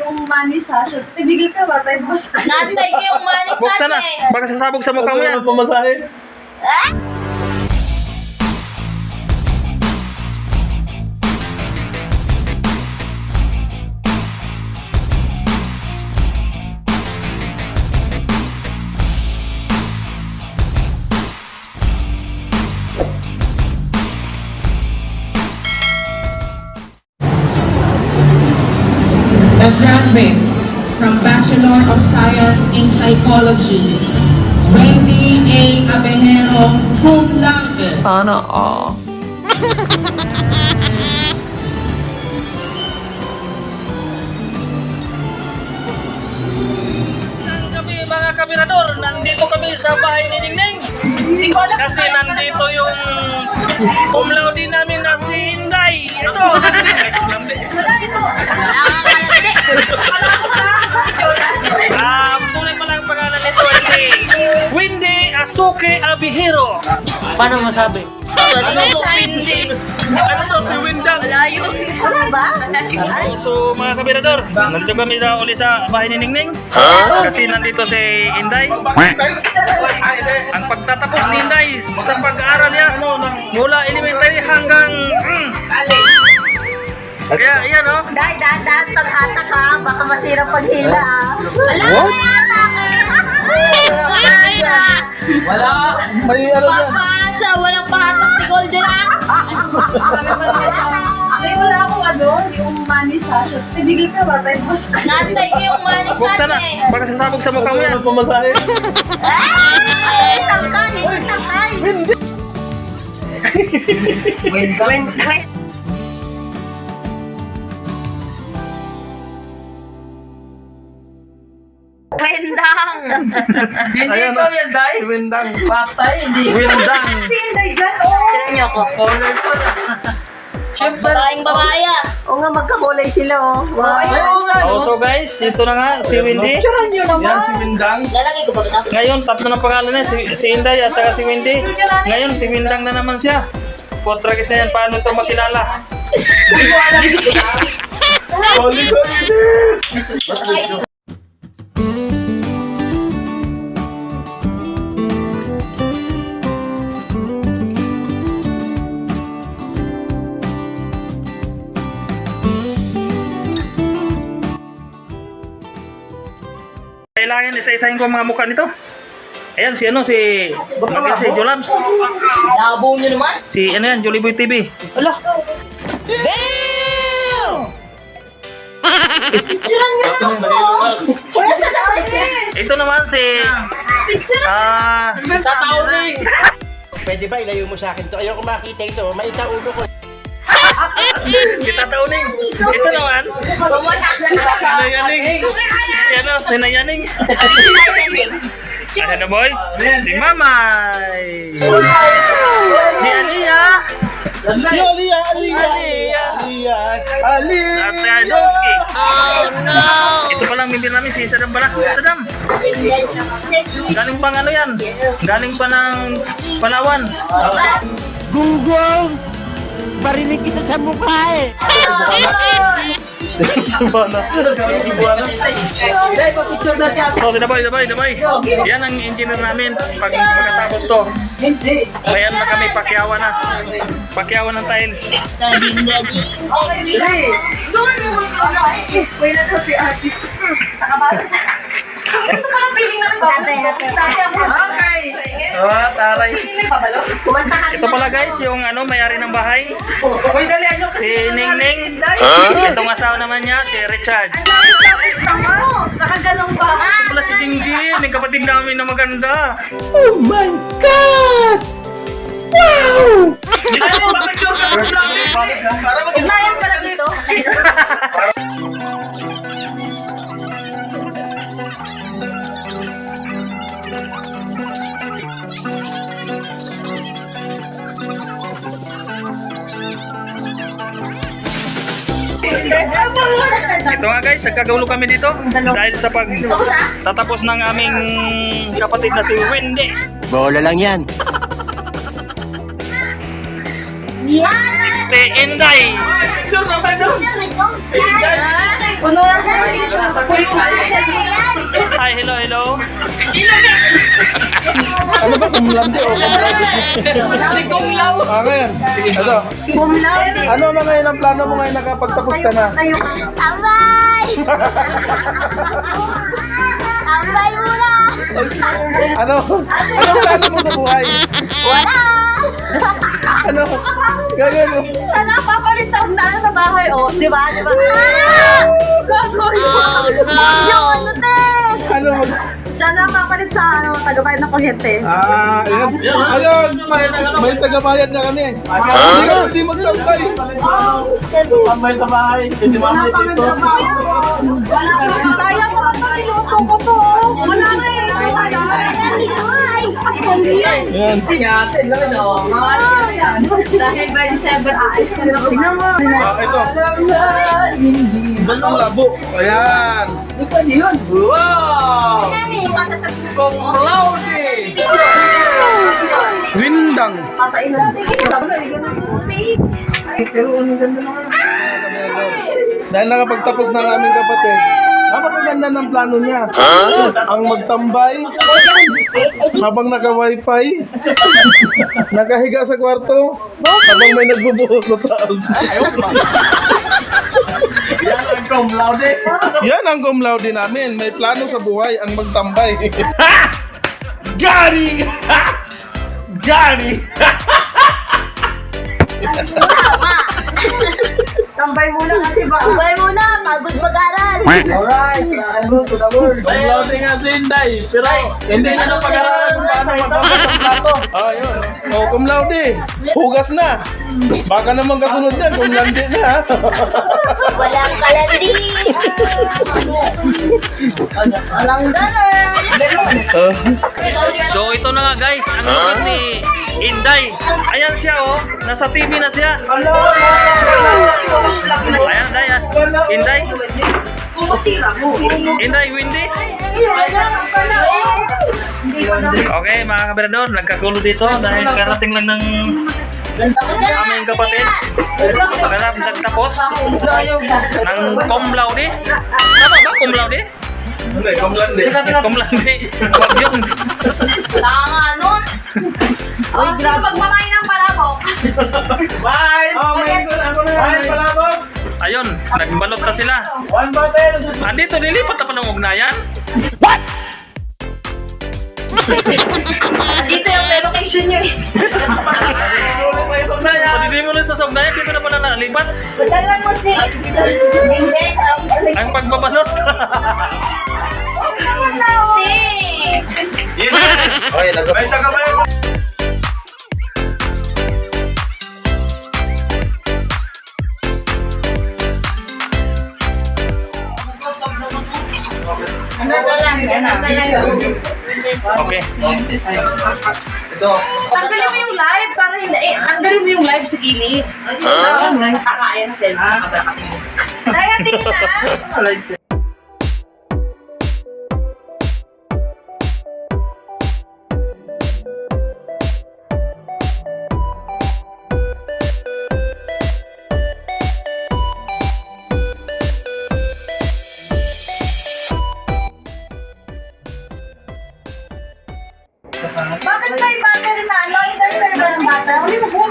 yung money sachet. Tibigil ka ba tayo boss? Nantay ko yung money Buksan na. sachet. Baka sasabog sa mukha mo yan. Pamasahe. The graduates from Bachelor of Science in Psychology, Wendy A. Abejero, cum laude. Sana all. Kami mga kabirador, nandito kami sa bahay ni Ningning. Kasi nandito yung cum laude namin na si Inday. Ito. Tunay pa lang ang pangalan nito ay si Wendy Asuke Abihiro. Paano masabi? Ano to, Windy? Ano to, si Windang? Malayo. Ano ba? So mga kabirador, nandito kami na uli sa bahay ni Ningning. Kasi nandito si Inday. Ang pagtatapos ni Inday sa pag-aaral niya mula elementary hanggang kaya yan o. Dahil dahan-dahan pag-hatak ha, baka masira paghila ha. Alam mo Wala. May ano yan. Papasa, walang pahatak ni Golden ha. Ay, wala akong yung money sachet. Tibigil ka ba tayo boss? Nantay ko yung money Buksan na. sachet. Baka sasabog sa mukha mo yan. Pamasahe. Ay, tangkay, tangkay. Wendang. Hindi ikaw yan, Day. Windang. Patay, hindi. Windang. Si Inday dyan, oh. Tignan niyo ako. Corner ko na. Babaeng babaya. Oo nga, magkakulay sila, oh. Wow. Oo nga, Oh, so guys, ito na nga si Wendy. Picturean nyo naman. Yan si Windang. Lalagay ko ba ito? Ngayon, tatlo na pangalan na, si Inday at saka si Wendy. Ngayon, si Windang na naman siya. Potragis na yan, paano ito makilala? Kailangan isa-isahin ko ang mga mukha nito. Ayan, si si Jolabs. Labo nyo naman. Si ano yan, Jollibee TV. Ala. Picturean nyo naman ako. Wala sa dapat. Ito naman si Tatawag. Pwede ba ilayo mo sa akin to? Ayoko makita ito. Maita ulo ko. si Tatauning. Ito naman Pumatak lang sa Sinayaning. Si ano, Sinayaning. Ano na boy? Si Mamay. Si Aliyah. Aliyah. At Doki. Oh no! Ito palang bibir namin si Sadam Balak. Sadam. Galing pang ano yan? Galing pa ng Palawan. Gunggong! Barinig kita sa mukha eh! Subana. Day, pa-picture na siya. So, dabay. Yan ang engineer namin. Pag magkatapos to, Hindi. bayan na kami, pakyawan na. Pakyawan ng tiles. Okay, Day. Doon mo wait na to si Ate. Nakabasa na. Ito pala piling na ito. Okay. Taray. Kumanta ka. Ito pala guys, yung ano, may-ari ng bahay. Uy, dali ano Si Ningning. Itong asawa naman niya, si Richard. Nakaganong ba? Ito pala si Dinggin, yung kapatid namin na maganda. Oh my God! Wow! Ugnayan pala dito. Ito nga guys, nagkagagulo kami dito dahil sa pagtatapos ng aming kapatid na si Wendy. Bola lang yan. Si Inday. Puno lang. Hi, hello, hello. Ano ba, kumlante o kumlante? Si Kumlaw. Ngayon, ito. Kumlaw. Ano na ngayon ang plano mo ngayon nakapagtapos ka na? Tambay! Tambay muna! Ano? Anong plano mo sa buhay? Wala! Ano? Ganyan mo. Siya napapalit sa unahan sa bahay, oh. Di ba? Di ba? Gago yun. Yung ano te! Ano? Siya napapalit sa tagabayad ng kuryente. Ayan. Ayun. May tagabayad na kami. Hindi magtambay. Tambay sa bahay. Kasi Wala pang trabaho. Wala pang sayang ko ito. Niluto ko to. Wala na eh. Ayan. Dahil by December, aalis ka nila. Tingnan mo. Ito. Ang labo. Ayan. Wow! Kung Windang. Patain na. Pero ang ganda naman. Dahil nakapagtapos na ang aming kapatid, napakaganda ng plano niya. Ang magtambay, habang naka-wifi, nakahiga sa kwarto, habang may nagbubuhos sa taas. yan ang cum laude. Yan ang cum laude namin. May plano sa buhay, ang magtambay. Gani! Gani! Tambay muna kasi baka. Tambay muna! Pagod mag-aral! Alright, go to the world. Cum laude nga si Inday. Pero hindi na napag-aralan kung paano magpapasok ng plato. Yun. O, cum laude. Hugas na. Baka naman kasunod niyan, cum laude na. Walang kalandi! Walang ganun! So ito na nga guys, ang lupit ni Inday. Ayan siya oh, nasa TV na siya. Ayan, Inday ah. Inday. Inday, Windy. Okay mga kaberador, nagkagulo dito dahil karating lang ng aming kapatid. Pagkarap nagtapos ng cum laude. Tama ba cum laude? Hindi, cum laude. Cum laude. Wag yun. Tanga nun! Oh, sino pagmamay ng palabok? Bye! Ako na. Bye, palabok! Ayun, nagbalot na sila. One bottle! Andito, nilipat na pa ng ugnayan. Dito yung relocation nyo eh. Pwede mo rin sa ugnayan, dito na pala nalipat. Dala mo si... Ang pagbabalot. Ay, tagabay. Okay. Tanggalin mo yung live para hindi tanggalin mo yung live sa gilid. Kakain na sila. Daya, tingin na. Bakit may battery na? Long-term server ng bata? Hindi mo buo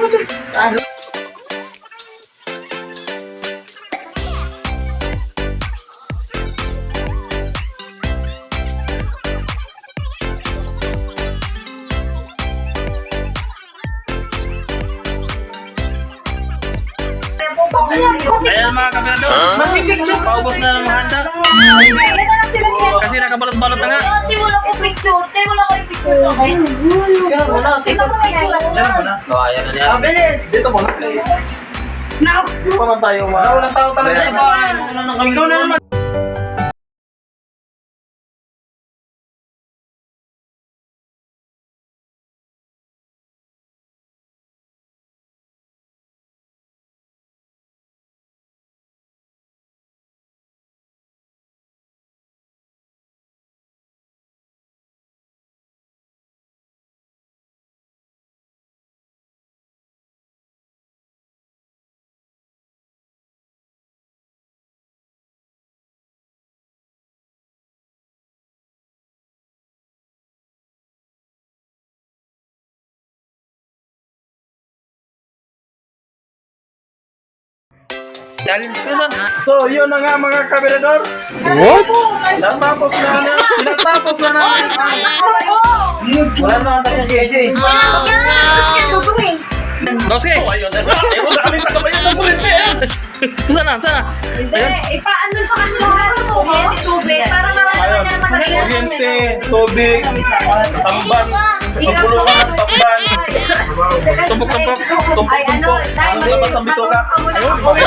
Ayan mga kaberador. Paubos na ng handa. Kasi nakabalot-balot na nga. Ate, wala ko picture. Ate, wala ko picture. Okay? Tingnan mo may picture. Bilis. Dito mo na. Now. Dito pa tayo. Walang tao talaga sa bahay. Ikaw na naman. Challenge ko nun. So, yun na nga mga kabirador. What? Natapos na namin Wala naman kasi si AJ. Doske! Oh, ayun na. Ayun na kami tagabayan ng kulit eh. Sana? Ayun. Ipaano sa kanila mo? Tubig. Para marami na magaling. Kuryente, tubig, tamban, pagpulungan ng tamban. Tumpok-tumpok. Tumpok-tumpok. Ang labas ang bituka. Ayun, okay.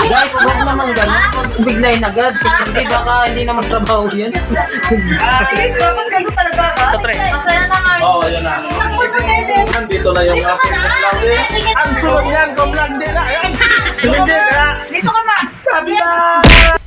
Guys, huwag naman ganun. Biglayin agad. Hindi baka hindi naman trabaho yan. Dapat ganito talaga ka? Patre. Masaya na nga. Oh, ayun na. Nandito na yung aking kumlande. Ang sunod yan, kumlande na. Ayan. Hindi ka. Dito ka ma. Sabi na.